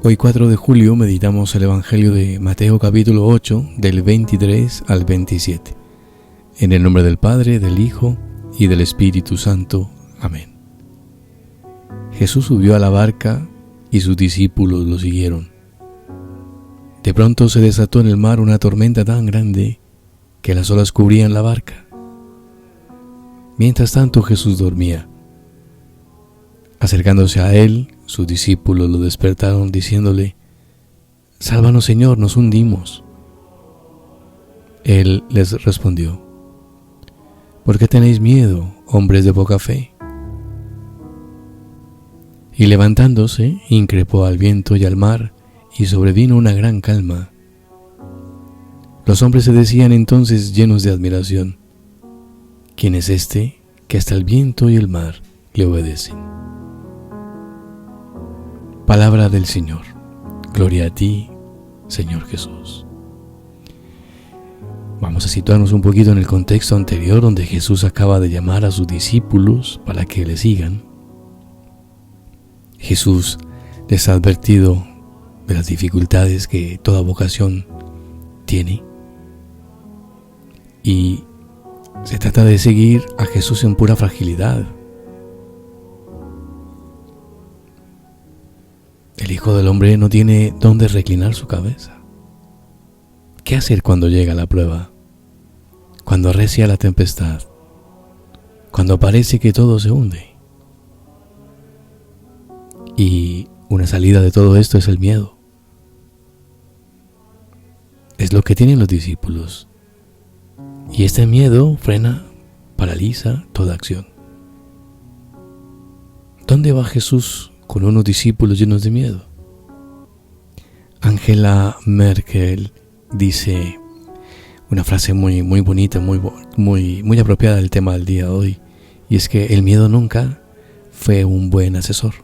Hoy 4 de julio meditamos el Evangelio de Mateo capítulo 8 del 23 al 27. En el nombre del Padre, del Hijo y del Espíritu Santo. Amén. Jesús subió a la barca y sus discípulos lo siguieron. De pronto se desató en el mar una tormenta tan grande que las olas cubrían la barca. Mientras tanto Jesús dormía. Acercándose a él, sus discípulos lo despertaron diciéndole: «Sálvanos, Señor, nos hundimos». Él les respondió: «¿Por qué tenéis miedo, hombres de poca fe?». Y levantándose, increpó al viento y al mar, y sobrevino una gran calma. Los hombres se decían entonces llenos de admiración: «¿Quién es este que hasta el viento y el mar le obedecen?». Palabra del Señor. Gloria a ti, Señor Jesús. Vamos a situarnos un poquito en el contexto anterior, donde Jesús acaba de llamar a sus discípulos para que le sigan. Jesús les ha advertido de las dificultades que toda vocación tiene, y se trata de seguir a Jesús en pura fragilidad. El Hijo del Hombre no tiene dónde reclinar su cabeza. ¿Qué hacer cuando llega la prueba? Cuando arrecia la tempestad, cuando parece que todo se hunde. Y una salida de todo esto es el miedo. Es lo que tienen los discípulos. Y este miedo frena, paraliza toda acción. ¿Dónde va Jesús con unos discípulos llenos de miedo? Angela Merkel dice una frase muy bonita, muy apropiada del tema del día de hoy, y es que el miedo nunca fue un buen asesor.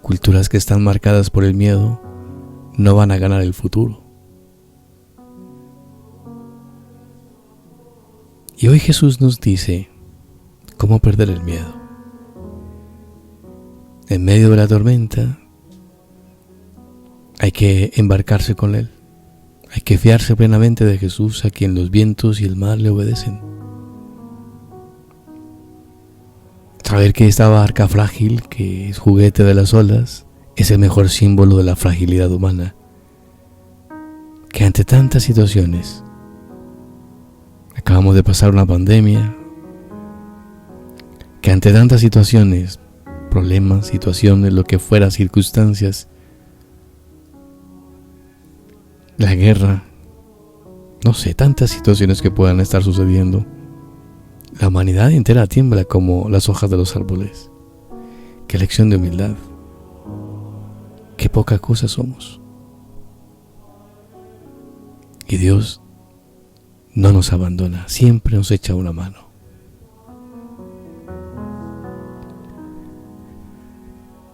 Culturas que están marcadas por el miedo no van a ganar el futuro. Y hoy Jesús nos dice cómo perder el miedo. En medio de la tormenta hay que embarcarse con Él. Hay que fiarse plenamente de Jesús, a quien los vientos y el mar le obedecen. Saber que esta barca frágil, que es juguete de las olas, es el mejor símbolo de la fragilidad humana. Que ante tantas situaciones, acabamos de pasar una pandemia, que ante tantas situaciones, problemas, situaciones, lo que fuera, circunstancias, la guerra, no sé, tantas situaciones que puedan estar sucediendo, la humanidad entera tiembla como las hojas de los árboles. Qué lección de humildad, qué poca cosa somos. Y Dios no nos abandona, siempre nos echa una mano.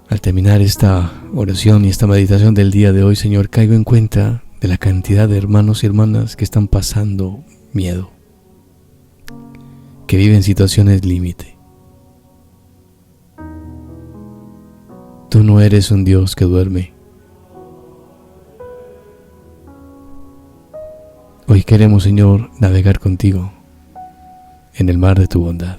Al terminar esta oración y esta meditación del día de hoy, Señor, caigo en cuenta de la cantidad de hermanos y hermanas que están pasando miedo, que viven situaciones límite. Tú no eres un Dios que duerme. Hoy queremos, Señor, navegar contigo en el mar de tu bondad.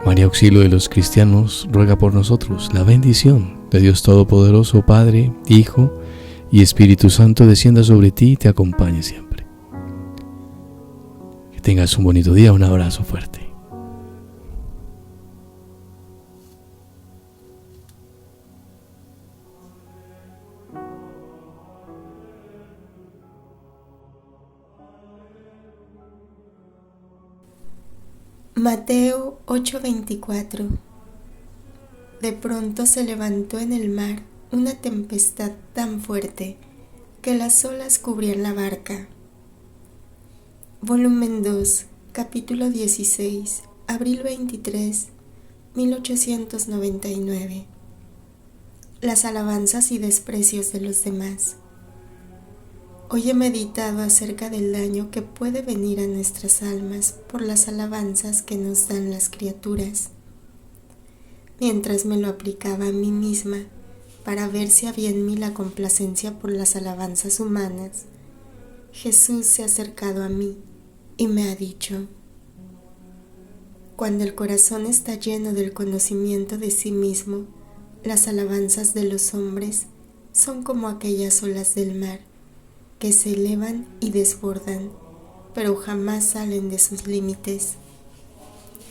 María, auxilio de los cristianos, ruega por nosotros. La bendición de Dios Todopoderoso, Padre, Hijo y Espíritu Santo, descienda sobre ti y te acompañe siempre. Que tengas un bonito día, un abrazo fuerte. Mateo 8:24. De pronto se levantó en el mar una tempestad tan fuerte que las olas cubrían la barca. Volumen 2, capítulo 16, abril 23, 1899. Las alabanzas y desprecios de los demás. Hoy he meditado acerca del daño que puede venir a nuestras almas por las alabanzas que nos dan las criaturas. Mientras me lo aplicaba a mí misma, para ver si había en mí la complacencia por las alabanzas humanas, Jesús se ha acercado a mí y me ha dicho: cuando el corazón está lleno del conocimiento de sí mismo, las alabanzas de los hombres son como aquellas olas del mar, que se elevan y desbordan, pero jamás salen de sus límites.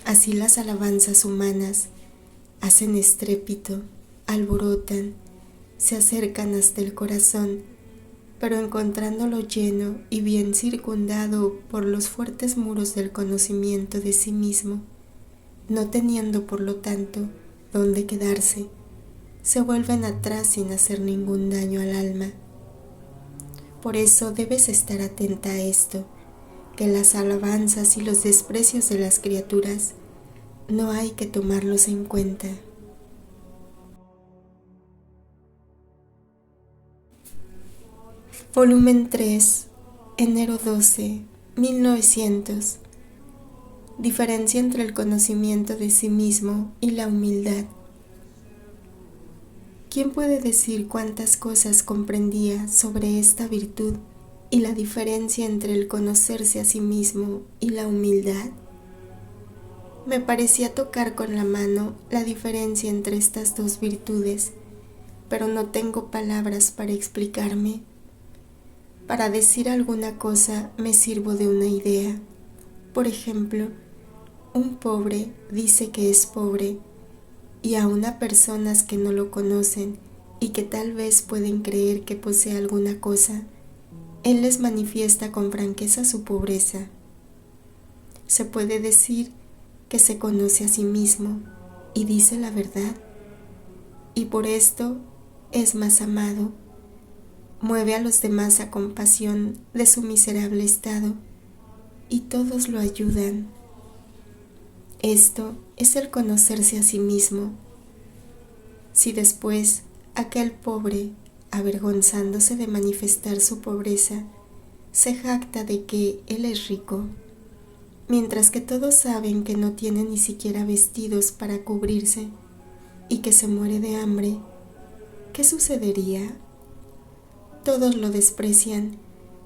Así las alabanzas humanas hacen estrépito, alborotan, se acercan hasta el corazón, pero encontrándolo lleno y bien circundado por los fuertes muros del conocimiento de sí mismo, no teniendo por lo tanto dónde quedarse, se vuelven atrás sin hacer ningún daño al alma. Por eso debes estar atenta a esto, que las alabanzas y los desprecios de las criaturas no hay que tomarlos en cuenta. Volumen 3, enero 12, 1900. Diferencia entre el conocimiento de sí mismo y la humildad. ¿Quién puede decir cuántas cosas comprendía sobre esta virtud y la diferencia entre el conocerse a sí mismo y la humildad? Me parecía tocar con la mano la diferencia entre estas dos virtudes, pero no tengo palabras para explicarme. Para decir alguna cosa me sirvo de una idea. Por ejemplo, un pobre dice que es pobre, y aun a personas que no lo conocen y que tal vez pueden creer que posee alguna cosa, él les manifiesta con franqueza su pobreza. Se puede decir que se conoce a sí mismo y dice la verdad, y por esto es más amado. Mueve a los demás a compasión de su miserable estado, y todos lo ayudan. Esto es el conocerse a sí mismo. Si después aquel pobre, avergonzándose de manifestar su pobreza, se jacta de que él es rico, mientras que todos saben que no tiene ni siquiera vestidos para cubrirse y que se muere de hambre, ¿qué sucedería? Todos lo desprecian,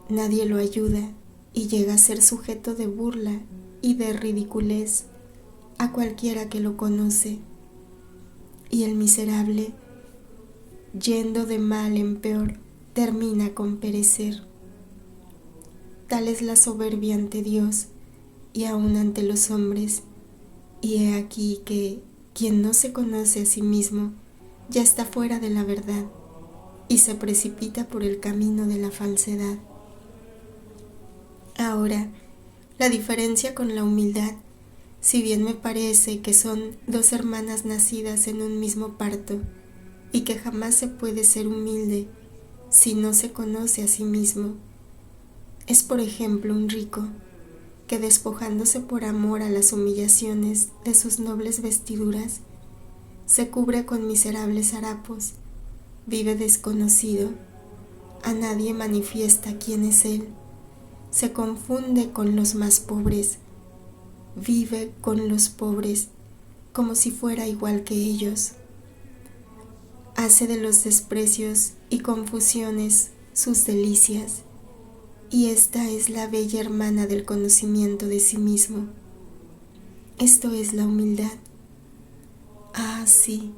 nadie lo ayuda y llega a ser sujeto de burla y de ridiculez a cualquiera que lo conoce. Y el miserable, yendo de mal en peor, termina con perecer. Tal es la soberbia ante Dios y aun ante los hombres, y he aquí que quien no se conoce a sí mismo ya está fuera de la verdad y se precipita por el camino de la falsedad. Ahora, la diferencia con la humildad, si bien me parece que son dos hermanas nacidas en un mismo parto y que jamás se puede ser humilde si no se conoce a sí mismo, es por ejemplo un rico que, despojándose por amor a las humillaciones de sus nobles vestiduras, se cubre con miserables harapos, vive desconocido, a nadie manifiesta quién es él, se confunde con los más pobres, vive con los pobres como si fuera igual que ellos, hace de los desprecios y confusiones sus delicias, y esta es la bella hermana del conocimiento de sí mismo. Esto es la humildad. Ah, sí,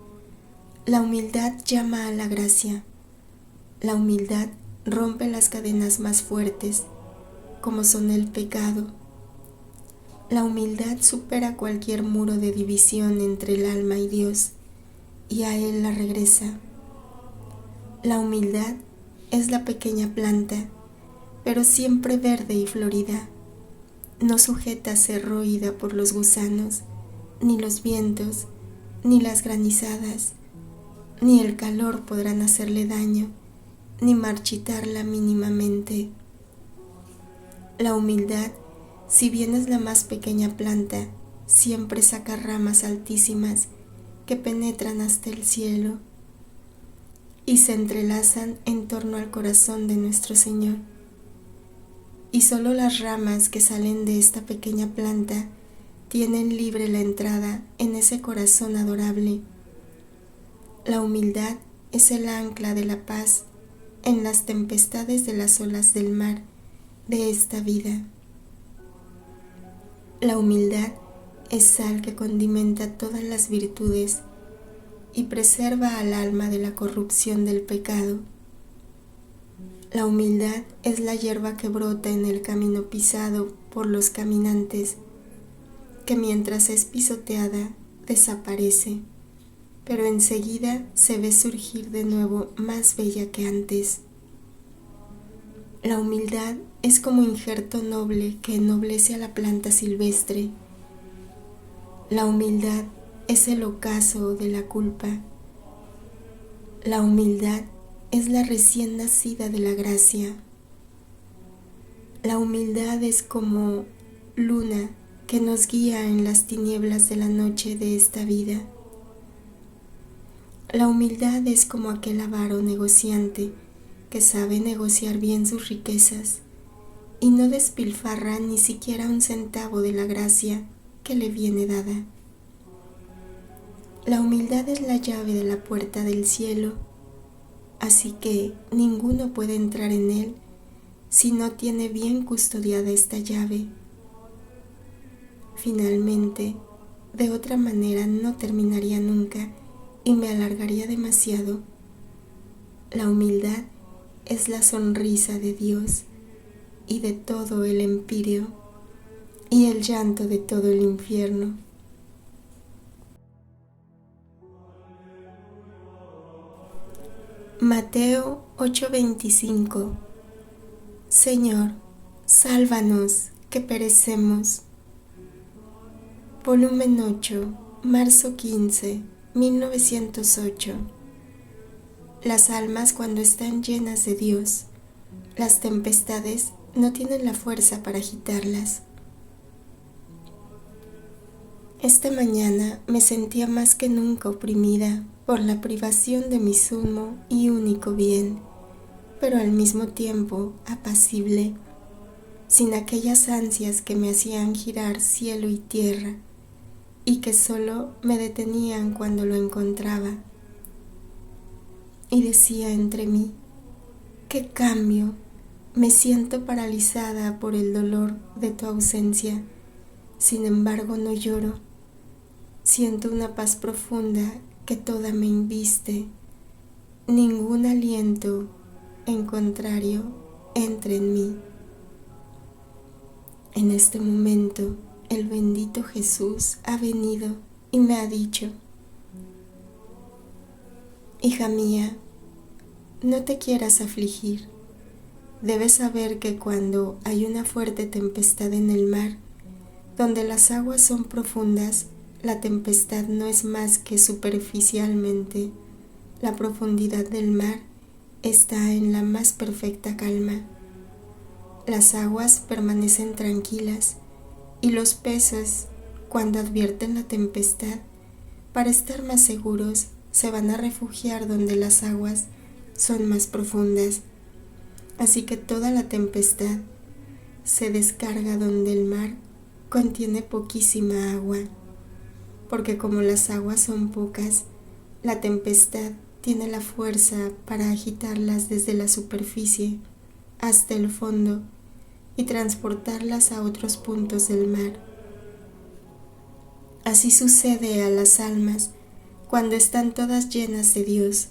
la humildad llama a la gracia. La humildad rompe las cadenas más fuertes, como son el pecado. La humildad supera cualquier muro de división entre el alma y Dios, y a Él la regresa. La humildad es la pequeña planta, pero siempre verde y florida. No sujeta a ser roída por los gusanos, ni los vientos, ni las granizadas, ni el calor podrán hacerle daño, ni marchitarla mínimamente. La humildad, si bien es la más pequeña planta, siempre saca ramas altísimas que penetran hasta el cielo y se entrelazan en torno al corazón de nuestro Señor. Y solo las ramas que salen de esta pequeña planta tienen libre la entrada en ese corazón adorable. La humildad es el ancla de la paz en las tempestades de las olas del mar de esta vida. La humildad es sal que condimenta todas las virtudes y preserva al alma de la corrupción del pecado. La humildad es la hierba que brota en el camino pisado por los caminantes, que mientras es pisoteada desaparece, pero enseguida se ve surgir de nuevo más bella que antes. La humildad es como injerto noble que ennoblece a la planta silvestre. La humildad es el ocaso de la culpa. La humildad es la recién nacida de la gracia. La humildad es como luna que nos guía en las tinieblas de la noche de esta vida. La humildad es como aquel avaro negociante que sabe negociar bien sus riquezas y no despilfarra ni siquiera un centavo de la gracia que le viene dada. La humildad es la llave de la puerta del cielo, así que ninguno puede entrar en él si no tiene bien custodiada esta llave. Finalmente, de otra manera no terminaría nunca y me alargaría demasiado. La humildad es la sonrisa de Dios y de todo el empíreo y el llanto de todo el infierno. Mateo 8:25. Señor, sálvanos, que perecemos. Volumen 8, marzo 15, 1908. Las almas cuando están llenas de Dios, las tempestades no tienen la fuerza para agitarlas. Esta mañana me sentía más que nunca oprimida por la privación de mi sumo y único bien, pero al mismo tiempo apacible, sin aquellas ansias que me hacían girar cielo y tierra y que solo me detenían cuando lo encontraba. Y decía entre mí, ¡qué cambio! Me siento paralizada por el dolor de tu ausencia, sin embargo no lloro. Siento una paz profunda que toda me inviste. Ningún aliento, en contrario, entra en mí. En este momento, el bendito Jesús ha venido y me ha dicho, hija mía, no te quieras afligir. Debes saber que cuando hay una fuerte tempestad en el mar, donde las aguas son profundas, la tempestad no es más que superficialmente. La profundidad del mar está en la más perfecta calma. Las aguas permanecen tranquilas y los peces, cuando advierten la tempestad, para estar más seguros, se van a refugiar donde las aguas son más profundas. Así que toda la tempestad se descarga donde el mar contiene poquísima agua, porque como las aguas son pocas, la tempestad tiene la fuerza para agitarlas desde la superficie hasta el fondo y transportarlas a otros puntos del mar. Así sucede a las almas cuando están todas llenas de Dios,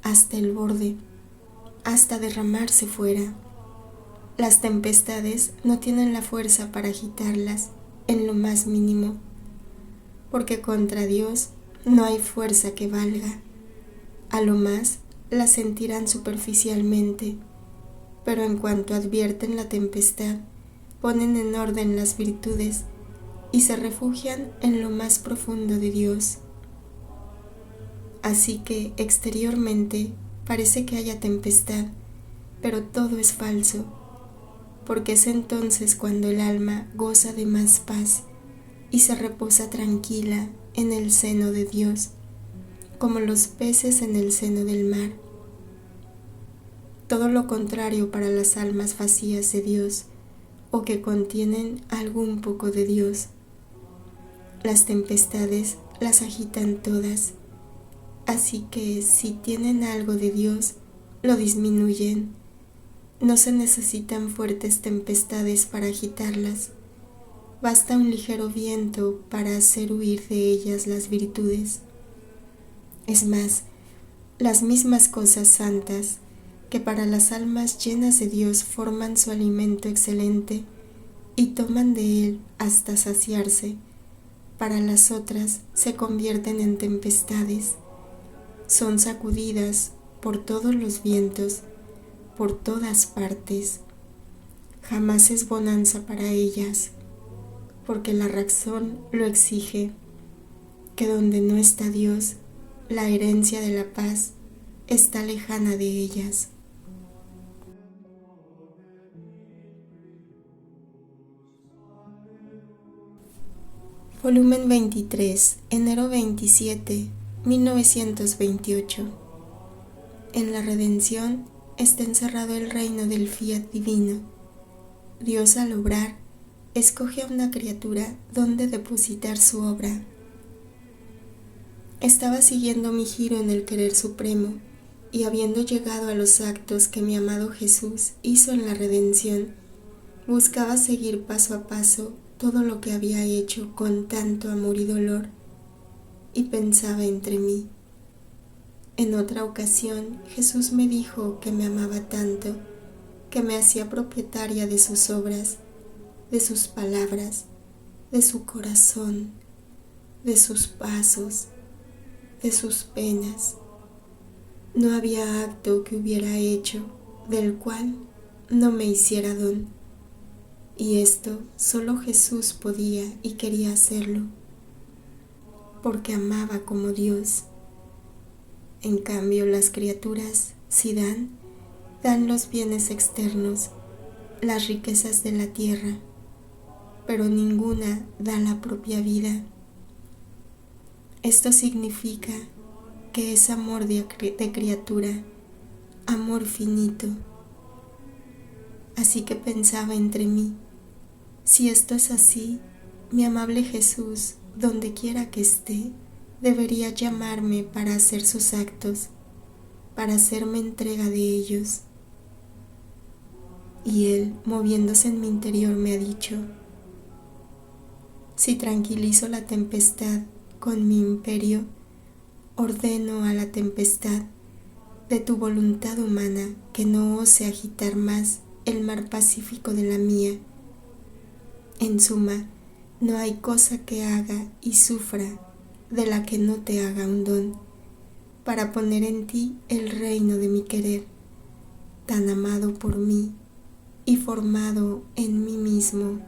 hasta el borde, hasta derramarse fuera. Las tempestades no tienen la fuerza para agitarlas en lo más mínimo, porque contra Dios no hay fuerza que valga. A lo más la sentirán superficialmente, pero en cuanto advierten la tempestad, ponen en orden las virtudes y se refugian en lo más profundo de Dios. Así que exteriormente parece que haya tempestad, pero todo es falso, porque es entonces cuando el alma goza de más paz y se reposa tranquila en el seno de Dios, como los peces en el seno del mar. Todo lo contrario para las almas vacías de Dios o que contienen algún poco de Dios. Las tempestades las agitan todas Así que si tienen algo de Dios, lo disminuyen. No se necesitan fuertes tempestades para agitarlas. Basta un ligero viento para hacer huir de ellas las virtudes. Es más, las mismas cosas santas que para las almas llenas de Dios forman su alimento excelente y toman de él hasta saciarse, para las otras se convierten en tempestades. Son sacudidas por todos los vientos, por todas partes. Jamás es bonanza para ellas, porque la razón lo exige, que donde no está Dios, la herencia de la paz está lejana de ellas. Volumen 23, enero 27, 1928. En la redención está encerrado el reino del fiat divino. Dios, al obrar, escoge a una criatura donde depositar su obra. Estaba siguiendo mi giro en el querer supremo, y habiendo llegado a los actos que mi amado Jesús hizo en la redención, buscaba seguir paso a paso todo lo que había hecho con tanto amor y dolor, y pensaba entre mí. En otra ocasión, Jesús me dijo que me amaba tanto, que me hacía propietaria de sus obras, de sus palabras, de su corazón, de sus pasos, de sus penas. No había acto que hubiera hecho del cual no me hiciera don, y esto solo Jesús podía y quería hacerlo, porque amaba como Dios. En cambio, las criaturas, si dan los bienes externos, las riquezas de la tierra, pero ninguna da la propia vida. Esto significa que es amor de criatura, amor finito. Así que pensaba entre mí, si esto es así, mi amable Jesús, donde quiera que esté, debería llamarme para hacer sus actos, para hacerme entrega de ellos. Y Él, moviéndose en mi interior, me ha dicho, si tranquilizo la tempestad con mi imperio, ordeno a la tempestad de tu voluntad humana que no ose agitar más el mar pacífico de la mía. En suma, no hay cosa que haga y sufra de la que no te haga un don, para poner en ti el reino de mi querer, tan amado por mí y formado en mí mismo